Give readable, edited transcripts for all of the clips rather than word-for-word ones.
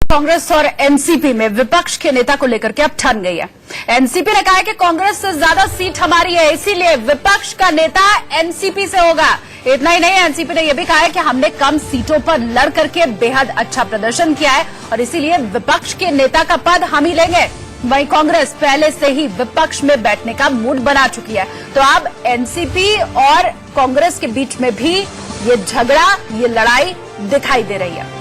कांग्रेस और एनसीपी में विपक्ष के नेता को लेकर के अब ठन गई है। एनसीपी ने कहा है कि कांग्रेस से ज्यादा सीट हमारी है, इसीलिए विपक्ष का नेता एनसीपी से होगा। इतना ही नहीं, एनसीपी ने यह भी कहा है कि हमने कम सीटों पर लड़ करके बेहद अच्छा प्रदर्शन किया है और इसीलिए विपक्ष के नेता का पद हम ही लेंगे। वहीं कांग्रेस पहले से ही विपक्ष में बैठने का मूड बना चुकी है, तो अब एनसीपी और कांग्रेस के बीच में भी ये झगड़ा, ये लड़ाई दिखाई दे रही है।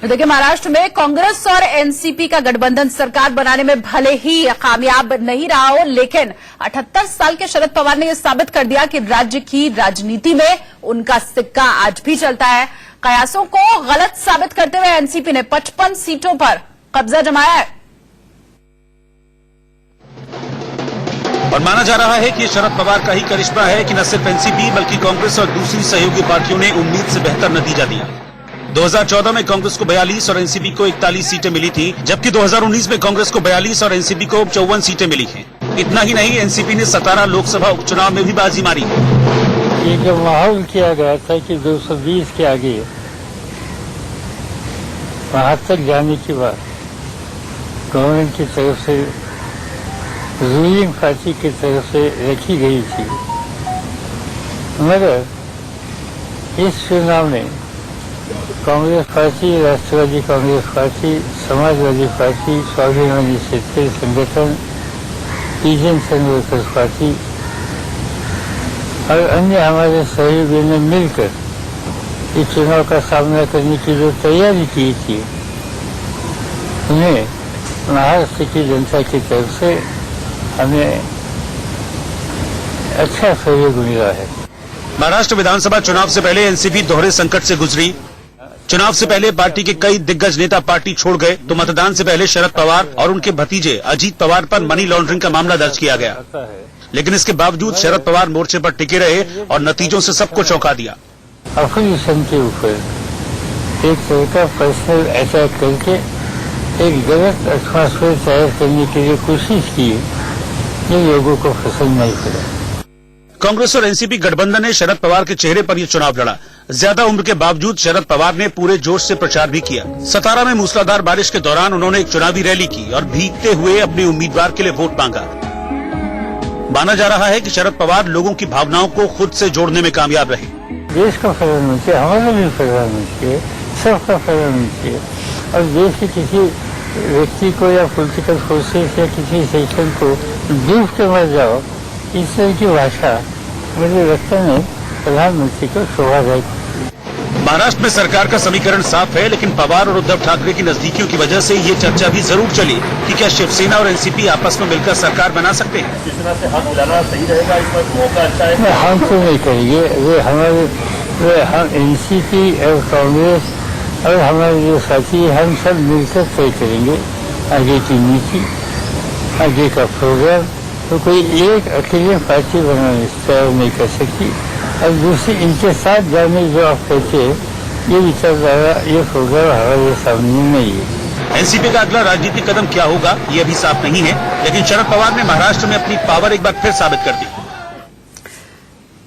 देखिए, महाराष्ट्र में कांग्रेस और एनसीपी का गठबंधन सरकार बनाने में भले ही कामयाब नहीं रहा हो, लेकिन 78 साल के शरद पवार ने यह साबित कर दिया कि राज्य की राजनीति में उनका सिक्का आज भी चलता है। कयासों को गलत साबित करते हुए एनसीपी ने 55 सीटों पर कब्जा जमाया है और माना जा रहा है कि शरद पवार का ही करिश्मा है कि न सिर्फ एनसीपी बल्कि कांग्रेस और दूसरी सहयोगी पार्टियों ने उम्मीद से बेहतर नतीजा दिया। 2014 में कांग्रेस को 42 और एनसीपी को 41 सीटें मिली थी, जबकि 2019 में कांग्रेस को 42 और एनसीपी को 54 सीटें मिली हैं। इतना ही नहीं, एनसीपी ने 17 लोकसभा उपचुनाव में भी बाजी मारी। ये जो माहौल किया गया था कि 220 के आगे वहां तक जाने के बाद गवर्नमेंट की तरफ से, रूलिंग पार्टी की तरफ से रखी गई थी, मगर इस चुनाव में कांग्रेस पार्टी, राष्ट्रवादी कांग्रेस पार्टी, समाजवादी पार्टी, स्वाभिमानी क्षेत्रीय संगठन, इंडियन वर्कर्स पार्टी और अन्य हमारे सहयोगियों ने मिलकर इस चुनाव का सामना करने की जो तैयारी की थी, उन्हें महाराष्ट्र की जनता की तरफ से हमें अच्छा सहयोग मिला है। महाराष्ट्र विधानसभा चुनाव से पहले एनसीपी दोहरे संकट से गुजरी। चुनाव से पहले पार्टी के कई दिग्गज नेता पार्टी छोड़ गए, तो मतदान से पहले शरद पवार और उनके भतीजे अजीत पवार पर मनी लॉन्ड्रिंग का मामला दर्ज किया गया। लेकिन इसके बावजूद शरद पवार मोर्चे पर टिके रहे और नतीजों से सबको चौंका दिया। अपोजिशन के ऊपर एक तरह का पर्सनल अटैक करके एक गलत एटमॉस्फेयर तैयार करने के लिए कोशिश की, ये लोगों को पसंद नहीं पड़ा। कांग्रेस और एनसीपी गठबंधन ने शरद पवार के चेहरे पर यह चुनाव लड़ा। ज्यादा उम्र के बावजूद शरद पवार ने पूरे जोश से प्रचार भी किया। सतारा में मूसलाधार बारिश के दौरान उन्होंने एक चुनावी रैली की और भीगते हुए अपने उम्मीदवार के लिए वोट मांगा। माना जा रहा है कि शरद पवार लोगों की भावनाओं को खुद से जोड़ने में कामयाब रहे। देश का प्रधानमंत्री, हमारा भी प्रधानमंत्री है, सबका प्रधानमंत्री है, और देश के किसी व्यक्ति को या पॉलिटिकल फोर्सेस या किसी सेक्शन को डूब के मर जाओ, इस तरह की भाषा मुझे लगता है प्रधानमंत्री को शोभादायक। महाराष्ट्र में सरकार का समीकरण साफ है, लेकिन पवार और उद्धव ठाकरे की नजदीकियों की वजह से ये चर्चा भी जरूर चली कि क्या शिवसेना और एनसीपी आपस में मिलकर सरकार बना सकते हैं। शिवसेना से हाथ मिलाना सही रहेगा, इस पर मौका अच्छा है। हम तो नहीं करेंगे, हम एनसीपी और कांग्रेस और हमारे जो साथी, हम सब मिलकर तय करेंगे आगे की नीति, आगे का प्रोग्राम। तो कोई एक अकेले पार्टी बनाने तैयार नहीं कर सकती, और दूसरी इनके साथ जाने जो आप कहते हैं, ये विचारधारा, ये प्रोग्राम हमारे सामने नहीं है। एनसीपी का अगला राजनीतिक कदम क्या होगा, ये अभी साफ नहीं है, लेकिन शरद पवार ने महाराष्ट्र में अपनी पावर एक बार फिर साबित कर दी।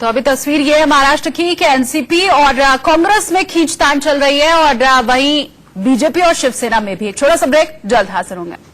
तो अभी तस्वीर ये है महाराष्ट्र की कि एनसीपी और कांग्रेस में खींचतान चल रही है और वहीं बीजेपी और शिवसेना में भी। एक छोटा सा ब्रेक, जल्द हाजिर होंगे।